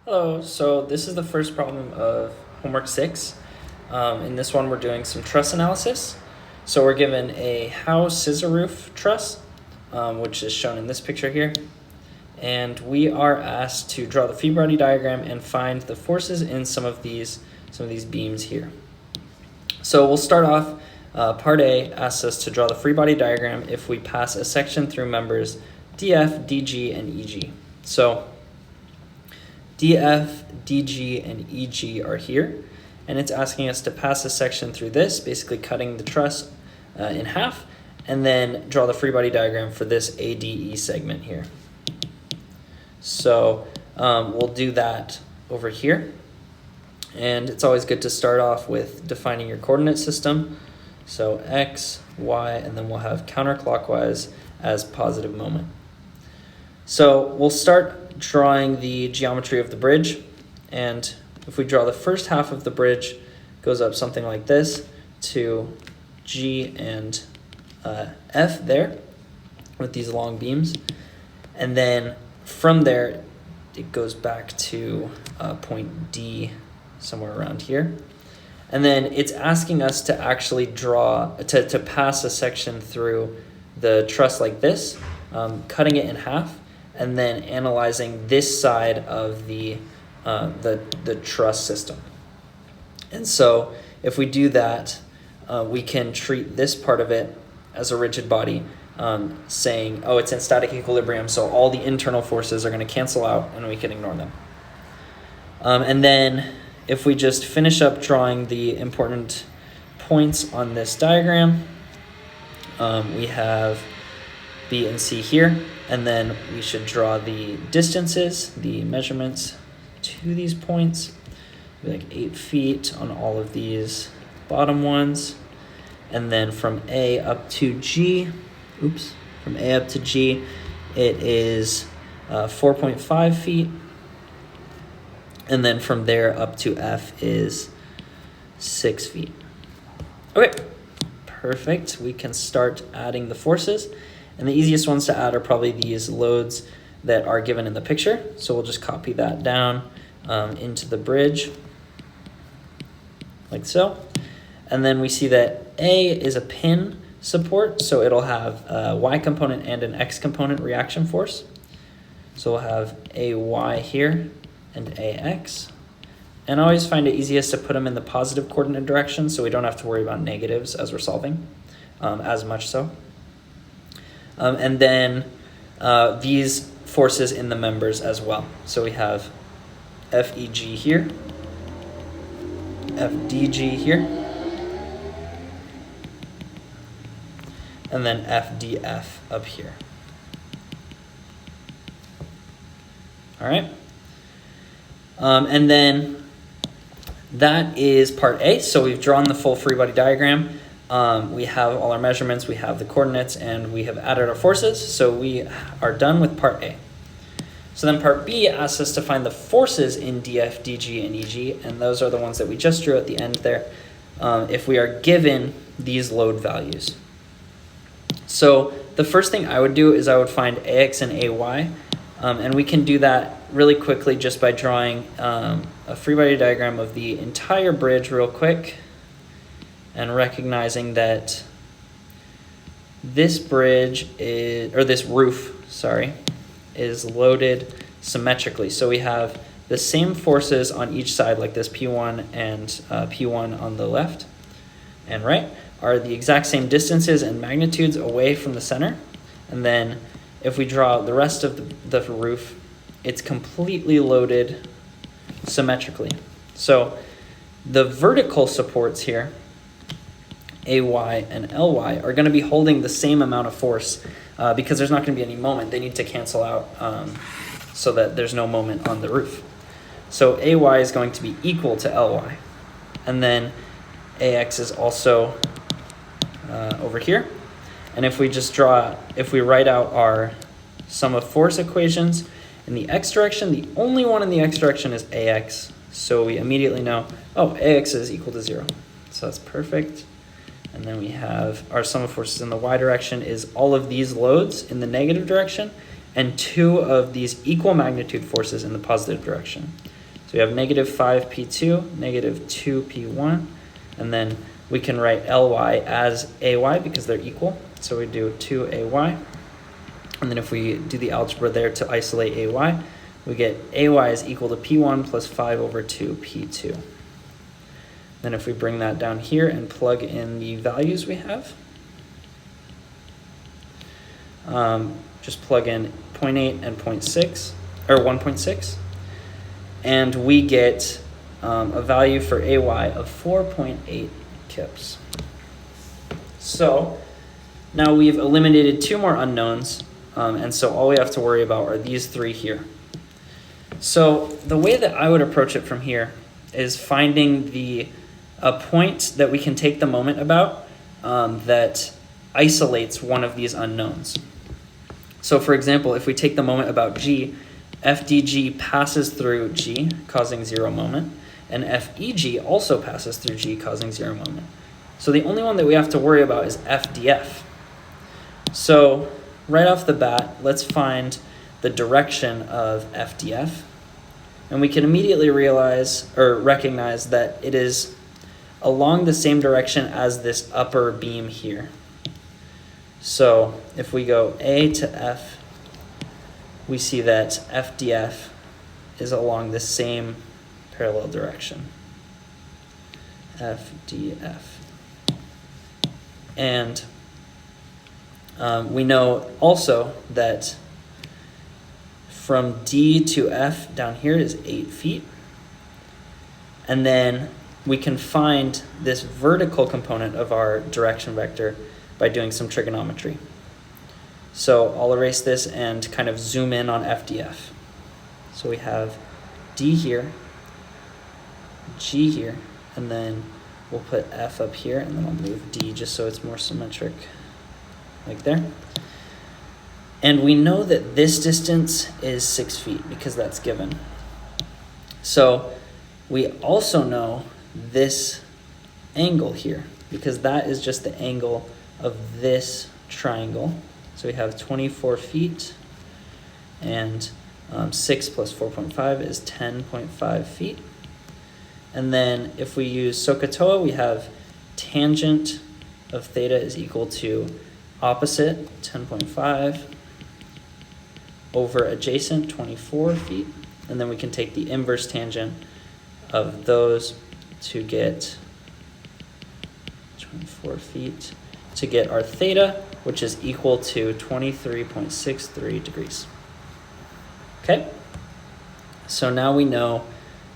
Hello, so this is the first problem of homework 6. In this one we're doing some truss analysis. So we're given a house scissor roof truss, which is shown in this picture here. And we are asked to draw the free body diagram and find the forces in some of these beams here. So we'll start off, part A asks us to draw the free body diagram if we pass a section through members DF, DG, and EG. So DF, DG, and EG are here, and it's asking us to pass a section through this, basically cutting the truss in half, and then draw the free body diagram for this ADE segment here. So we'll do that over here, and it's always good to start off with defining your coordinate system. So X, Y, and then we'll have counterclockwise as positive moment. So we'll start drawing the geometry of the bridge, and if we draw the first half of the bridge, goes up something like this to G and F there with these long beams, and then from there it goes back to point D somewhere around here, and then it's asking us to actually draw to pass a section through the truss like this, cutting it in half, and then analyzing this side of the truss system. And so if we do that, we can treat this part of it as a rigid body, saying, oh, it's in static equilibrium, so all the internal forces are going to cancel out and we can ignore them. And then if we just finish up drawing the important points on this diagram, we have B and C here, and then we should draw the distances, the measurements to these points, like 8 feet on all of these bottom ones, and then from A up to G, from A up to G, it is 4.5 feet, and then from there up to F is 6 feet. Okay, perfect. We can start adding the forces. And the easiest ones to add are probably these loads that are given in the picture. So we'll just copy that down into the bridge, like so. And then we see that A is a pin support, so it'll have a Y component and an X component reaction force. So we'll have AY here and AX. And I always find it easiest to put them in the positive coordinate direction so we don't have to worry about negatives as we're solving, as much so. And then these forces in the members as well. So we have FEG here, FDG here, and then FDF up here. All right. And then that is part A. So we've drawn the full free body diagram. We have all our measurements, we have the coordinates, and we have added our forces, so we are done with part A. So then part B asks us to find the forces in DF, DG, and EG, and those are the ones that we just drew at the end there, if we are given these load values. So the first thing I would do is I would find AX and AY, and we can do that really quickly just by drawing a free body diagram of the entire bridge real quick, and recognizing that this roof is loaded symmetrically. So we have the same forces on each side, like this P1 and P1 on the left and right, are the exact same distances and magnitudes away from the center. And then if we draw the rest of the roof, it's completely loaded symmetrically. So the vertical supports here, AY and LY, are going to be holding the same amount of force because there's not going to be any moment. They need to cancel out so that there's no moment on the roof. So AY is going to be equal to LY. And then AX is also over here. And if we write out our sum of force equations in the X direction, the only one in the X direction is AX. So we immediately know, oh, AX is equal to 0. So that's perfect. And then we have our sum of forces in the Y direction is all of these loads in the negative direction and 2 of these equal magnitude forces in the positive direction. So we have negative 5p2, negative 2p1, and then we can write ly as ay because they're equal. So we do 2ay, and then if we do the algebra there to isolate ay, we get ay is equal to p1 plus 5 over 2p2. Then if we bring that down here and plug in the values we have, just plug in 0.8 and 0.6, or 1.6, and we get a value for ay of 4.8 kips. So now we've eliminated 2 more unknowns, and so all we have to worry about are these 3 here. So the way that I would approach it from here is finding a point that we can take the moment about that isolates one of these unknowns. So for example, if we take the moment about g, FDG passes through g, causing 0 moment, and FEG also passes through g, causing 0 moment. So the only one that we have to worry about is FDF. So right off the bat, let's find the direction of FDF, and we can immediately recognize that it is along the same direction as this upper beam here. So if we go A to F, we see that FDF is along the same parallel direction. FDF. And we know also that from D to F down here is 8 feet. And then we can find this vertical component of our direction vector by doing some trigonometry. So I'll erase this and kind of zoom in on FDF. So we have D here, G here, and then we'll put F up here, and then I'll move D just so it's more symmetric, like there. And we know that this distance is 6 feet because that's given. So we also know this angle here because that is just the angle of this triangle. So we have 24 feet, and 6 plus 4.5 is 10.5 feet. And then if we use SOHCAHTOA, we have tangent of theta is equal to opposite, 10.5, over adjacent, 24 feet. And then we can take the inverse tangent of those to get 24 feet to get our theta, which is equal to 23.63 degrees. Okay? So now we know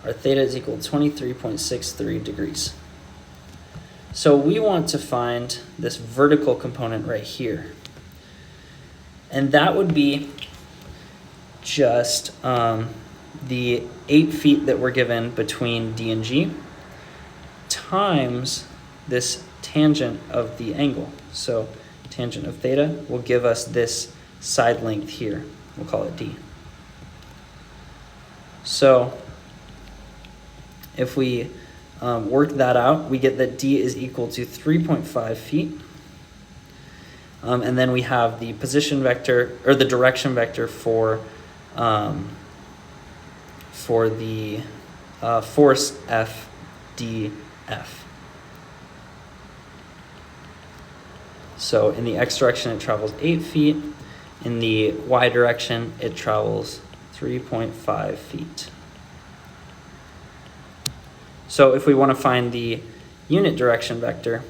our theta is equal to 23.63 degrees. So we want to find this vertical component right here. And that would be just the 8 feet that we're given between D and G times this tangent of the angle. So tangent of theta will give us this side length here. We'll call it D. So if we work that out, we get that D is equal to 3.5 feet. And then we have the position vector, or the direction vector for the force FDF. So in the x direction, it travels 8 feet. In the y direction, it travels 3.5 feet. So if we want to find the unit direction vector,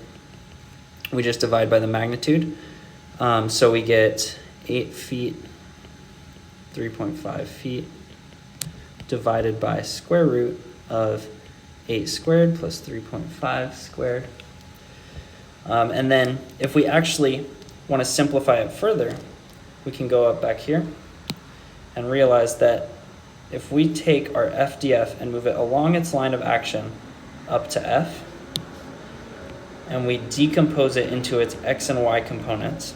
we just divide by the magnitude. So we get 8 feet, 3.5 feet, divided by square root of 8 squared plus 3.5 squared. And then if we actually want to simplify it further, we can go up back here and realize that if we take our FDF and move it along its line of action up to F, and we decompose it into its x and y components,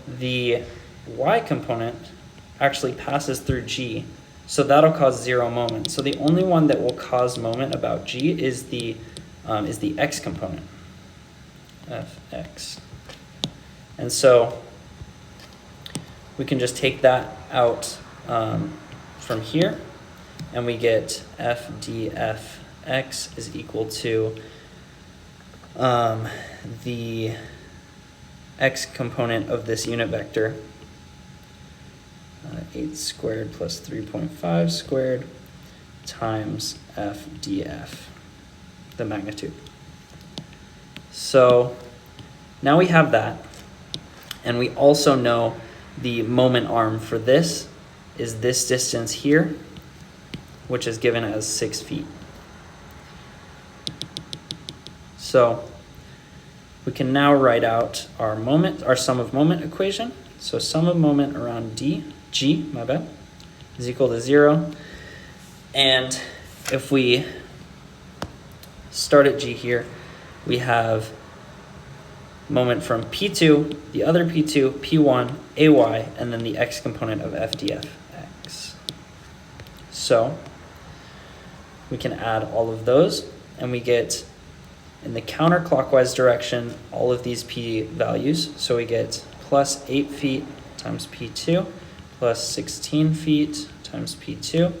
the y component actually passes through G, so that'll cause 0 moment. So the only one that will cause moment about G is the x component, Fx. And so we can just take that out from here, and we get f df x is equal to the x component of this unit vector, 8 squared plus 3.5 squared times f df, the magnitude. So now we have that, and we also know the moment arm for this is this distance here, which is given as 6 feet. So we can now write out our sum of moment equation. So sum of moment around G, is equal to 0. And if we start at G here, we have moment from P2, the other P2, P1, AY, and then the x component of FDF x. So we can add all of those, and we get, in the counterclockwise direction, all of these P values. So we get plus 8 feet times P2, plus 16 feet times P2,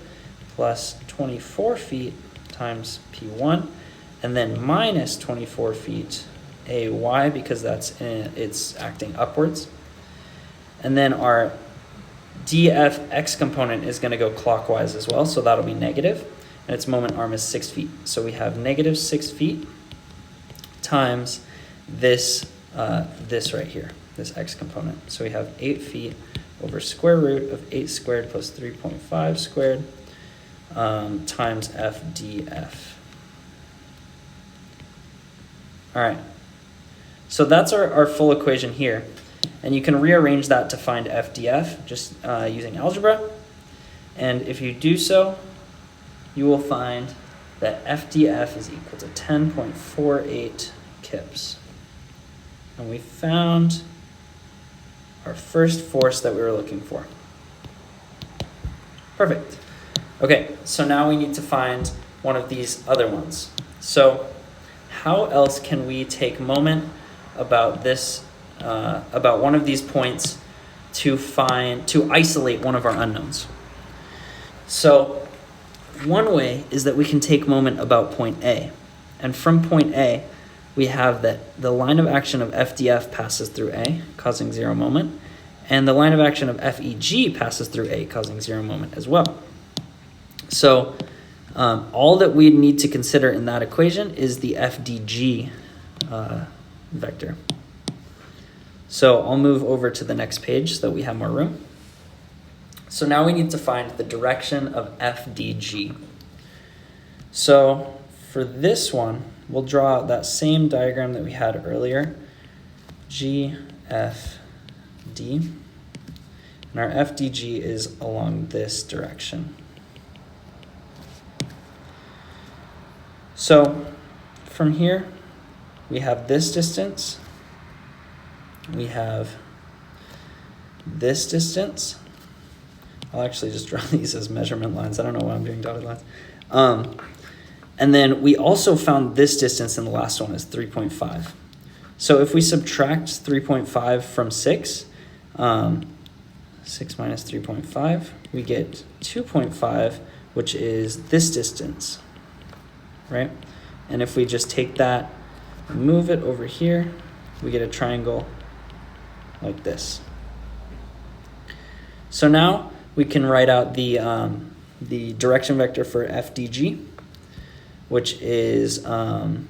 plus 24 feet times P1, and then minus 24 feet AY, because it's acting upwards. And then our DFX component is going to go clockwise as well, so that'll be negative, and its moment arm is 6 feet. So we have negative 6 feet times this right here, this x component. So we have 8 feet over square root of 8 squared plus 3.5 squared times f df. All right. So that's our full equation here. And you can rearrange that to find FDF just using algebra. And if you do so, you will find that FDF is equal to 10.48 kips. And we found our first force that we were looking for. Perfect. Okay, so now we need to find one of these other ones. So how else can we take moment about this, about one of these points to isolate one of our unknowns? So one way is that we can take moment about point A. And from point A, we have that the line of action of FDF passes through A, causing 0 moment, and the line of action of FEG passes through A, causing 0 moment as well. So all that we need to consider in that equation is the FDG vector. So I'll move over to the next page so that we have more room. So now we need to find the direction of FDG. So for this one, we'll draw out that same diagram that we had earlier, GFD. And our FDG is along this direction. So from here, we have this distance, we have this distance. I'll actually just draw these as measurement lines. I don't know why I'm doing dotted lines. And then we also found this distance in the last one is 3.5. So if we subtract 3.5 from 6, 6 minus 3.5, we get 2.5, which is this distance, right? And if we just take that and move it over here, we get a triangle like this. So now we can write out the direction vector for FDG, which is the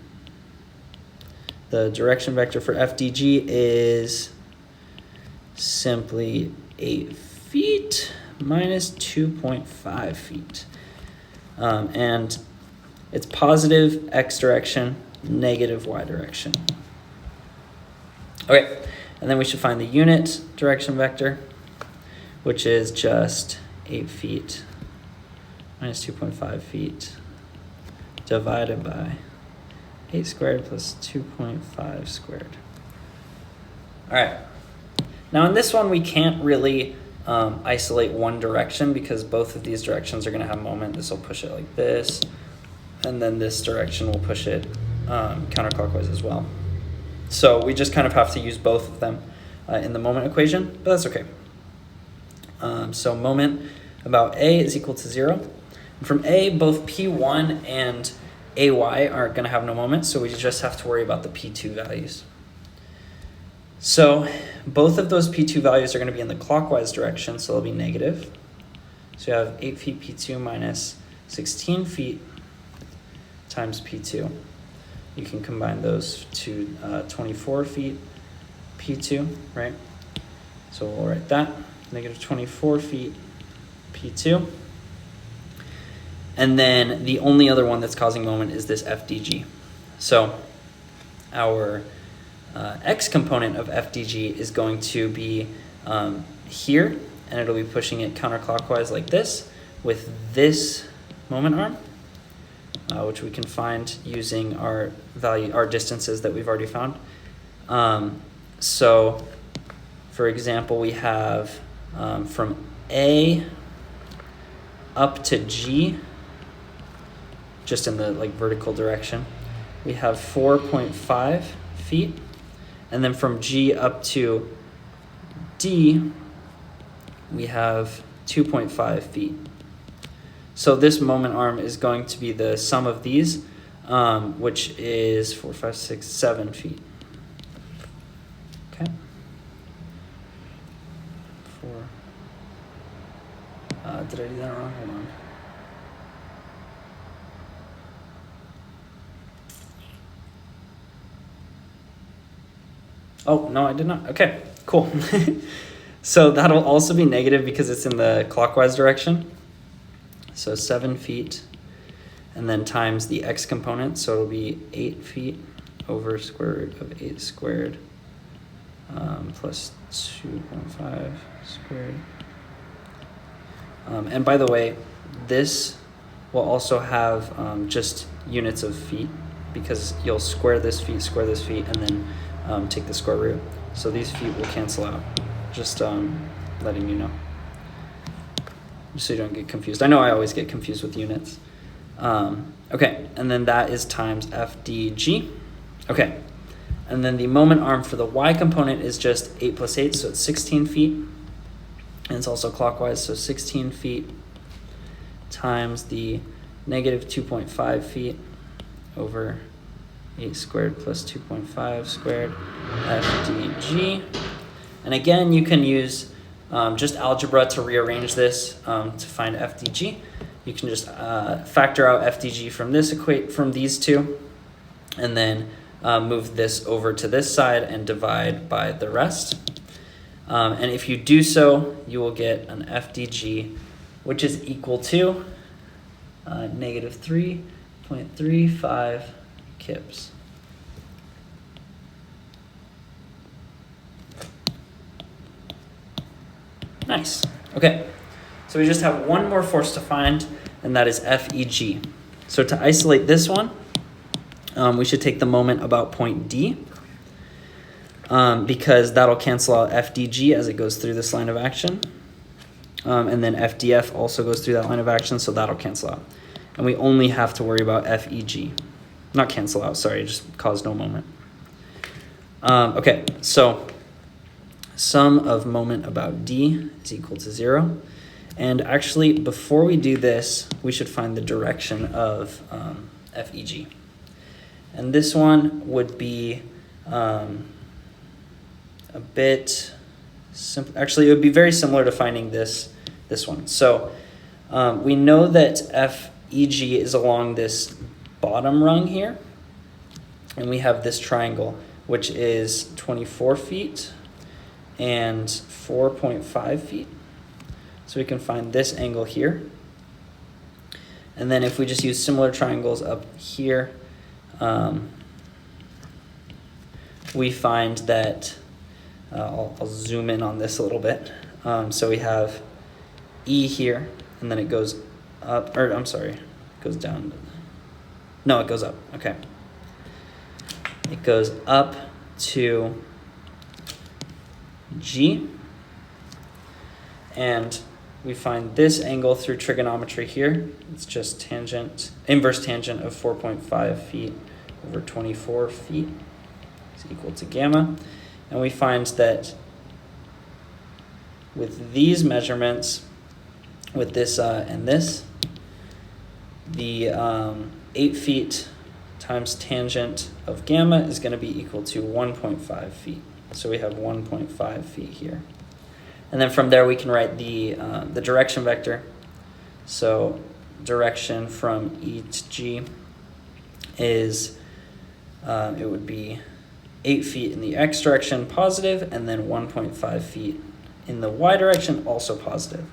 direction vector for FDG is simply 8 feet minus 2.5 feet. And it's positive x direction, negative y direction. Okay, and then we should find the unit direction vector, which is just 8 feet minus 2.5 feet divided by 8 squared plus 2.5 squared. All right. Now in this one, we can't really isolate one direction because both of these directions are going to have moment. This will push it like this, and then this direction will push it counterclockwise as well. So we just kind of have to use both of them in the moment equation, but that's okay. So moment about A is equal to 0. From A, both P1 and AY are going to have no moment, so we just have to worry about the P2 values. So both of those P2 values are going to be in the clockwise direction, so they'll be negative. So you have 8 feet P2 minus 16 feet times P2. You can combine those to 24 feet P2, right? So we'll write that, negative 24 feet P2. And then the only other one that's causing moment is this FDG. So our X component of FDG is going to be here, and it'll be pushing it counterclockwise like this with this moment arm, which we can find using our distances that we've already found. So for example, we have from A up to G, just in the vertical direction, we have 4.5 feet. And then from G up to D, we have 2.5 feet. So this moment arm is going to be the sum of these, which is 4, 5, 6, 7 feet. Okay. 4. Did I do that wrong? Hold on. Oh, no, I did not. Okay, cool. So that'll also be negative because it's in the clockwise direction. So 7 feet, and then times the X component, so it'll be 8 feet over square root of 8 squared plus 2.5 squared. And by the way, this will also have just units of feet, because you'll square this feet, and then take the square root. So these feet will cancel out. Just letting you know, just so you don't get confused. I know I always get confused with units. Okay, and then that is times FDG. Okay, and then the moment arm for the Y component is just 8 plus 8, so it's 16 feet. And it's also clockwise, so 16 feet times the negative 2.5 feet over 8 squared plus 2.5 squared FDG. And again, you can use just algebra to rearrange this to find FDG. You can just factor out FDG from these two, and then move this over to this side and divide by the rest. And if you do so, you will get an FDG, which is equal to negative 3.35 kips. Nice. Okay, so we just have one more force to find, and that is FEG. So to isolate this one, we should take the moment about point D, because that'll cancel out FDG as it goes through this line of action. And then FDF also goes through that line of action, so that'll cancel out. And we only have to worry about FEG. Not cancel out, sorry, just cause no moment. Okay, so sum of moment about D is equal to 0. And actually, before we do this, we should find the direction of FEG. And this one would be a bit simple. Actually, it would be very similar to finding this one. So we know that FEG is along this bottom rung here. And we have this triangle, which is 24 feet and 4.5 feet. So we can find this angle here. And then if we just use similar triangles up here, we find that, I'll zoom in on this a little bit. So we have E here, and then it goes up, or I'm sorry, it goes down. No, it goes up, okay. It goes up to G, and we find this angle through trigonometry here. It's just inverse tangent of 4.5 feet over 24 feet is equal to gamma. And we find that with these measurements, with this and this, the 8 feet times tangent of gamma is going to be equal to 1.5 feet. So we have 1.5 feet here. And then from there we can write the direction vector. So direction from E to G is, it would be 8 feet in the x direction, positive, and then 1.5 feet in the y direction, also positive.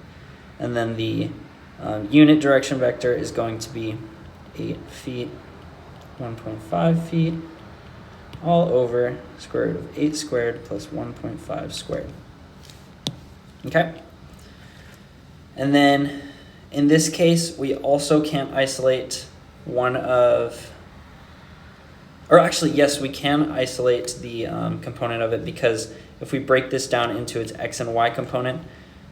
And then the unit direction vector is going to be 8 feet, 1.5 feet, all over square root of 8 squared plus 1.5 squared. Okay? And then in this case, we also can't isolate one of, or actually, yes, we can isolate the component of it, because if we break this down into its x and y component,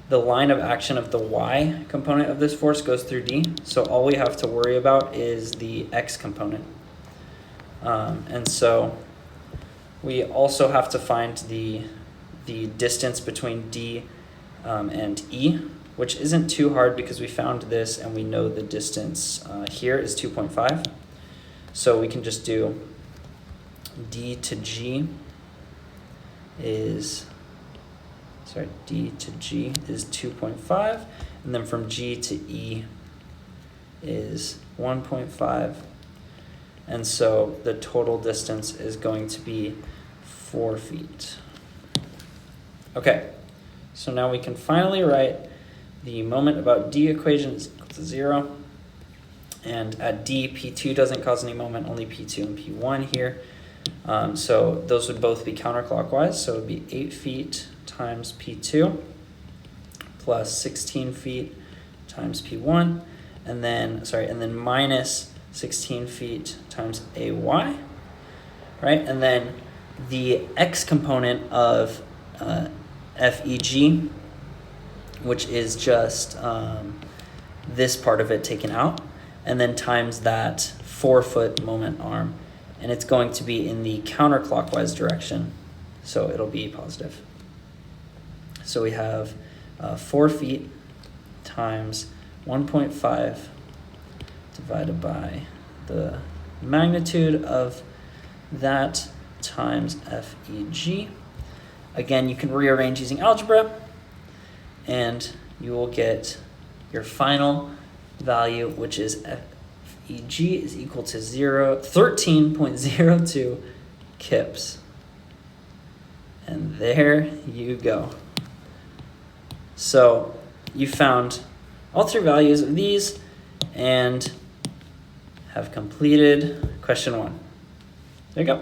the line of action of the y component of this force goes through D. So all we have to worry about is the x component. And so we also have to find the distance between D and E, which isn't too hard because we found this and we know the distance here is 2.5. So we can just do D to G is, D to G is 2.5, and then from G to E is 1.5. And so the total distance is going to be 4 feet. Okay, so now we can finally write the moment about D equation is equal to 0. And at D, P2 doesn't cause any moment, only P2 and P1 here. So those would both be counterclockwise. So it would be 8 feet times P2 plus 16 feet times P1. And then minus 16 feet times AY, right? And then the x component of FEG, which is just this part of it taken out, and then times that 4-foot moment arm, and it's going to be in the counterclockwise direction, so it'll be positive. So we have 4 feet times 1.5 divided by the magnitude of that times FEG. Again, you can rearrange using algebra, and you will get your final value, which is FEG is equal to 13.02 kips. And there you go. So you found all 3 values of these and have completed question 1. There you go.